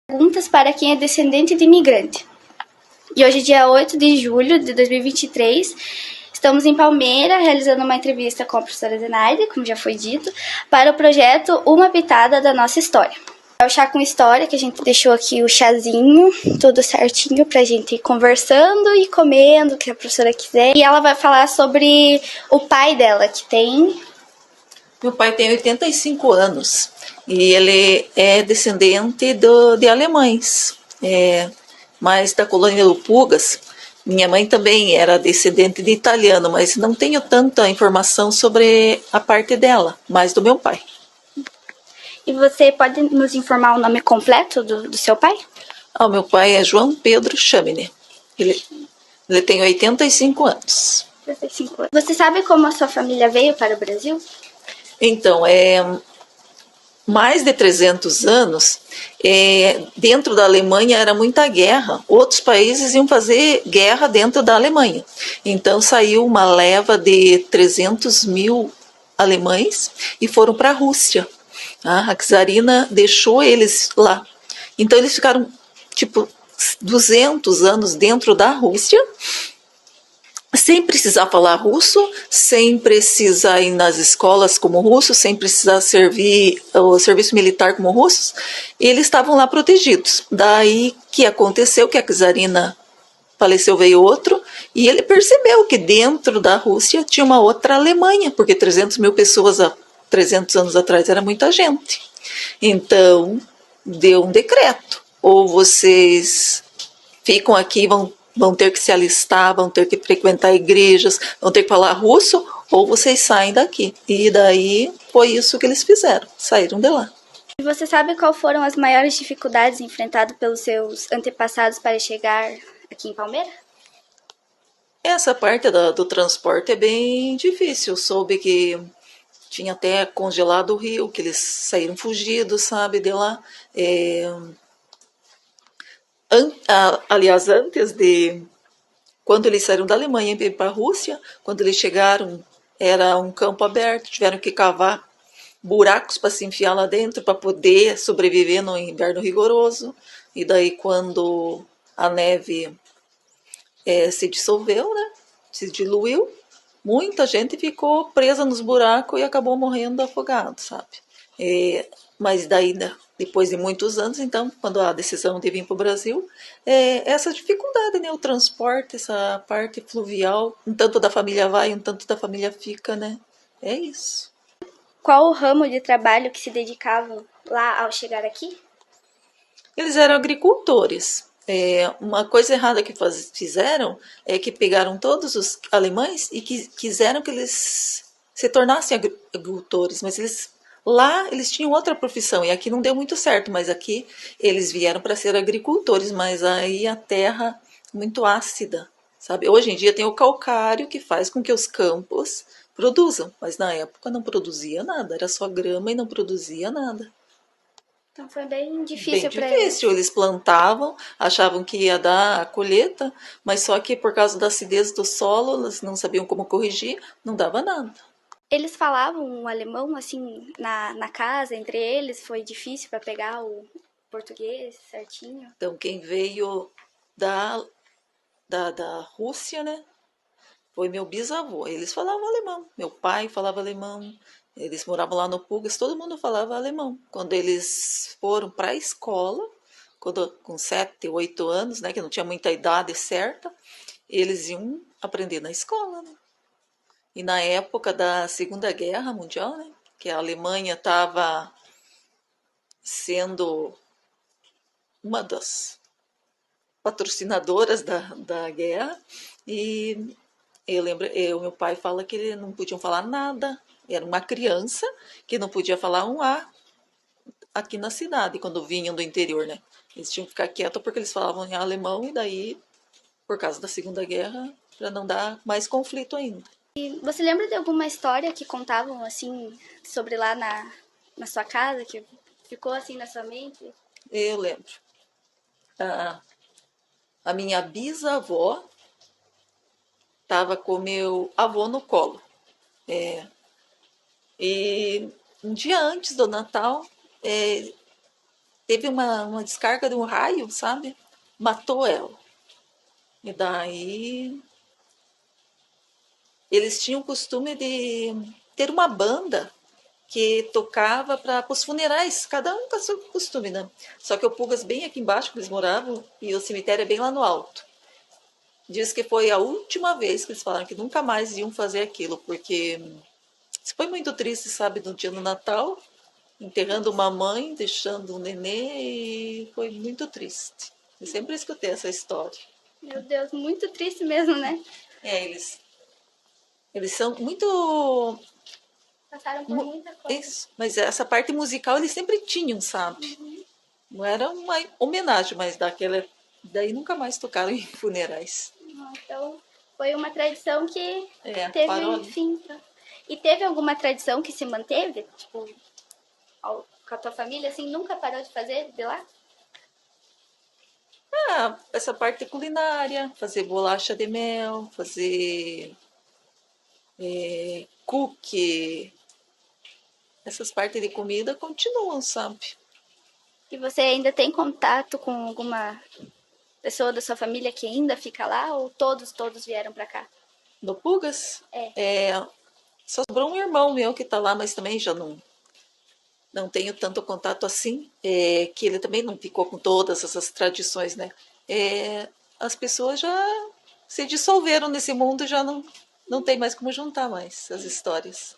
Perguntas para quem é descendente de imigrante. E hoje, dia 8 de julho de 2023, estamos em Palmeira, realizando uma entrevista com a professora Zenaide, como já foi dito, para o projeto Uma Pitada da Nossa História. É o chá com história, que a gente deixou aqui o chazinho, tudo certinho, pra gente ir conversando e comendo, o que a professora quiser. E ela vai falar sobre o pai dela, que tem... Meu pai tem 85 anos e ele é descendente de alemães, mas da colônia Lupugas. Minha mãe também era descendente de italiano, mas não tenho tanta informação sobre a parte dela, mas do meu pai. E você pode nos informar o nome completo do seu pai? O meu pai é João Pedro Chamine. Ele tem 85 anos. 85 anos. Você sabe como a sua família veio para o Brasil? Então, mais de 300 anos, dentro da Alemanha era muita guerra. Outros países iam fazer guerra dentro da Alemanha. Então saiu uma leva de 300 mil alemães e foram para a Rússia. A czarina deixou eles lá. Então eles ficaram tipo 200 anos dentro da Rússia, sem precisar falar russo, sem precisar ir nas escolas como russos, sem precisar servir o serviço militar como russos, eles estavam lá protegidos. Daí que aconteceu que a czarina faleceu, veio outro, e ele percebeu que dentro da Rússia tinha uma outra Alemanha, porque 300 mil pessoas há 300 anos atrás era muita gente. Então, deu um decreto. Ou vocês ficam aqui, vão ter que se alistar, vão ter que frequentar igrejas, vão ter que falar russo, ou vocês saem daqui. E daí foi isso que eles fizeram, saíram de lá. E você sabe quais foram as maiores dificuldades enfrentadas pelos seus antepassados para chegar aqui em Palmeira? Essa parte do transporte é bem difícil. Eu soube que tinha até congelado o rio, que eles saíram fugidos, sabe, de lá. Aliás, antes de... Quando eles saíram da Alemanha e para a Rússia, quando eles chegaram, era um campo aberto, tiveram que cavar buracos para se enfiar lá dentro, para poder sobreviver no inverno rigoroso. E daí, quando a neve se dissolveu, né, se diluiu, muita gente ficou presa nos buracos e acabou morrendo afogado, sabe? Mas daí, depois de muitos anos, então, quando a decisão de vir para o Brasil, essa dificuldade, né? O transporte, essa parte fluvial, um tanto da família vai, um tanto da família fica, né? É isso. Qual o ramo de trabalho que se dedicavam lá ao chegar aqui? Eles eram agricultores. Uma coisa errada que fizeram é que pegaram todos os alemães e quiseram que eles se tornassem agricultores, mas lá eles tinham outra profissão e aqui não deu muito certo, mas aqui eles vieram para ser agricultores, mas aí a terra muito ácida, sabe? Hoje em dia tem o calcário que faz com que os campos produzam, mas na época não produzia nada, era só grama e não produzia nada. Então foi bem difícil para eles. Eles plantavam, achavam que ia dar a colheita, mas só que por causa da acidez do solo, eles não sabiam como corrigir, não dava nada. Eles falavam um alemão, assim, na casa, entre eles? Foi difícil para pegar o português certinho? Então, quem veio da Rússia, né, foi meu bisavô. Eles falavam alemão. Meu pai falava alemão. Eles moravam lá no Pugas, todo mundo falava alemão. Quando eles foram para a escola, com 7, 8 anos, né, que não tinha muita idade certa, eles iam aprender na escola, né? E na época da Segunda Guerra Mundial, né, que a Alemanha estava sendo uma das patrocinadoras da guerra, e eu lembro, meu pai fala que eles não podiam falar nada, era uma criança que não podia falar um A aqui na cidade, quando vinham do interior, né? Eles tinham que ficar quietos porque eles falavam em alemão, e daí, por causa da Segunda Guerra, para não dar mais conflito ainda. E você lembra de alguma história que contavam, assim, sobre lá na sua casa, que ficou assim na sua mente? Eu lembro. A minha bisavó estava com meu avô no colo. E um dia antes do Natal, teve uma descarga de um raio, sabe? Matou ela. E daí eles tinham o costume de ter uma banda que tocava para os funerais, cada um com o seu costume, né? Só que o Pugas bem aqui embaixo que eles moravam e o cemitério é bem lá no alto. Diz que foi a última vez que eles falaram que nunca mais iam fazer aquilo, porque foi muito triste, sabe, no dia do Natal, enterrando uma mãe, deixando um nenê, e foi muito triste. Eu sempre escutei essa história. Meu Deus, muito triste mesmo, né? É, eles são muito. Passaram por muita coisa. Isso, mas essa parte musical eles sempre tinham, sabe? Uhum. Não era uma homenagem, mas daí nunca mais tocaram em funerais. Então, foi uma tradição que Parou teve ali. fim. E teve alguma tradição que se manteve? Tipo, com a tua família, assim, nunca parou de fazer de lá? Essa parte culinária, fazer bolacha de mel, fazer cookie, essas partes de comida continuam, sabe? E você ainda tem contato com alguma pessoa da sua família que ainda fica lá? Ou todos vieram pra cá? No Pugas, É. só sobrou um irmão meu que tá lá, mas também já não tenho tanto contato assim, que ele também não ficou com todas essas tradições, né? As pessoas já se dissolveram nesse mundo, já não tem mais como juntar mais as histórias.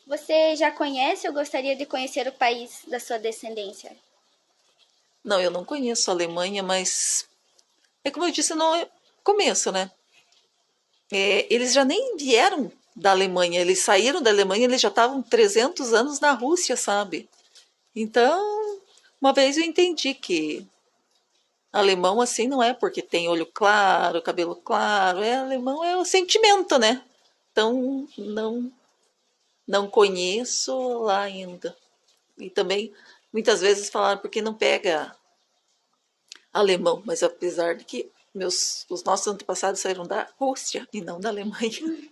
Você já conhece ou gostaria de conhecer o país da sua descendência? Não, eu não conheço a Alemanha, mas é como eu disse no começo, né? Eles já nem vieram da Alemanha, eles saíram da Alemanha, eles já estavam 300 anos na Rússia, sabe? Então, uma vez eu entendi que alemão assim não é porque tem olho claro, cabelo claro, alemão é o sentimento, né? Então, não conheço lá ainda. E também muitas vezes falaram porque não pega alemão, mas apesar de que os nossos antepassados saíram da Rússia e não da Alemanha.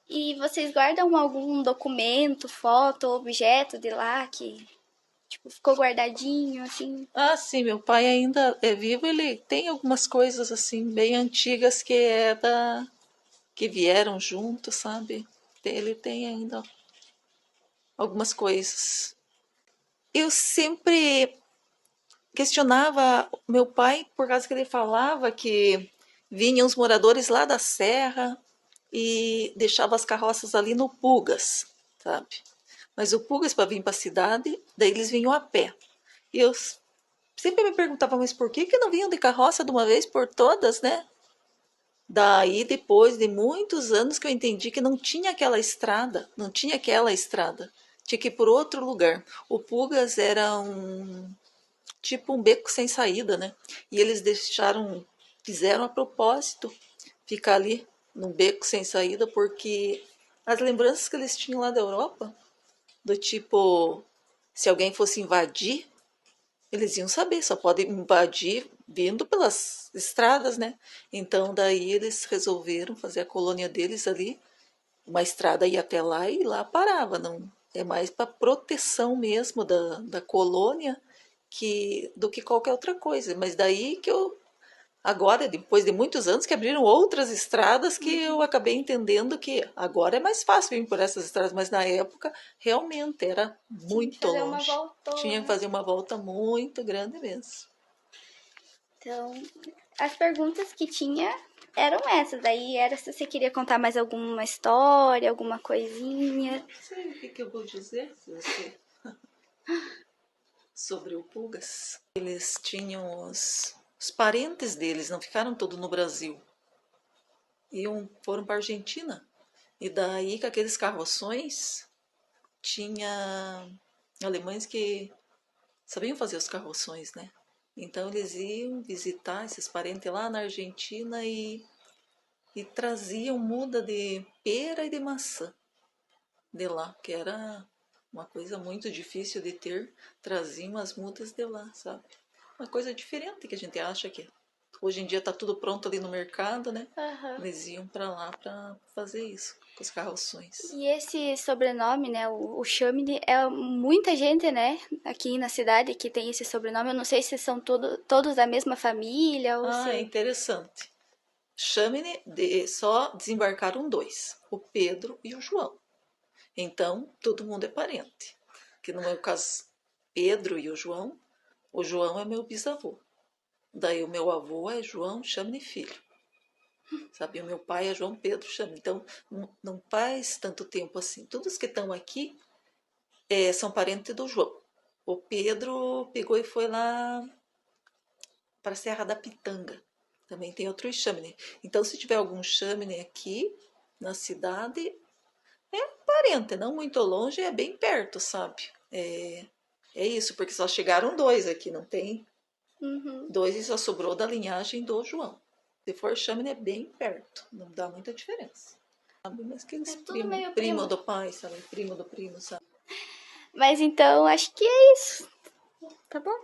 E vocês guardam algum documento, foto, objeto de lá que tipo, ficou guardadinho, assim? Ah, sim, meu pai ainda é vivo, ele tem algumas coisas assim bem antigas que vieram junto, sabe? Ele tem ainda algumas coisas. Eu sempre questionava meu pai por causa que ele falava que vinham os moradores lá da serra e deixavam as carroças ali no Pugas, sabe? Mas o Pugas para vir para a cidade, daí eles vinham a pé. E eu sempre me perguntava, mas por que não vinham de carroça de uma vez por todas, né? Daí, depois de muitos anos que eu entendi que não tinha aquela estrada, não tinha aquela estrada. Tinha que ir por outro lugar. O Pugas era tipo um beco sem saída, né? E eles fizeram a propósito ficar ali num beco sem saída, porque as lembranças que eles tinham lá da Europa, do tipo, se alguém fosse invadir, eles iam saber, só pode invadir vindo pelas estradas, né? Então daí eles resolveram fazer a colônia deles ali, uma estrada ia até lá e lá parava, não é mais para proteção mesmo da colônia do que qualquer outra coisa. Mas daí que eu agora, depois de muitos anos que abriram outras estradas, que eu acabei entendendo que agora é mais fácil vir por essas estradas, mas na época realmente era muito longe. Tinha que fazer uma volta muito grande mesmo. Então, as perguntas que tinha eram essas. Aí era se você queria contar mais alguma história, alguma coisinha. Não sei o que eu vou dizer sobre o Pugas. Eles tinham os parentes deles, não ficaram todos no Brasil. Foram para a Argentina. E daí, com aqueles carroções, tinha alemães que sabiam fazer os carroções, né? Então eles iam visitar esses parentes lá na Argentina e traziam muda de pera e de maçã de lá, que era uma coisa muito difícil de ter, traziam as mudas de lá, sabe? Uma coisa diferente que a gente acha que Hoje em dia tá tudo pronto ali no mercado, né? Aham. Eles iam para lá para fazer isso, com os carroções. E esse sobrenome, né, o Chamini, é muita gente, né, aqui na cidade que tem esse sobrenome. Eu não sei se são todos da mesma família ou Ah, é se... interessante. Chaminée, só desembarcaram dois, o Pedro e o João. Então, todo mundo é parente. Que no meu caso, Pedro e o João é meu bisavô. Daí o meu avô é João Chaminée Filho. Sabe, o meu pai é João Pedro Chaminée. Então, não faz tanto tempo assim. Todos que estão aqui são parentes do João. O Pedro pegou e foi lá para a Serra da Pitanga. Também tem outro Chaminée. Então, se tiver algum Chaminée aqui na cidade, é parente, não muito longe, é bem perto, sabe? É isso, porque só chegaram dois aqui, não tem Uhum. dois e só sobrou da linhagem do João. Se for Chaminée, é bem perto, não dá muita diferença. Sabe? Mas aqueles É tudo meio primo primo. do pai, sabe? Primo do primo, sabe? Mas então, acho que é isso. Tá bom?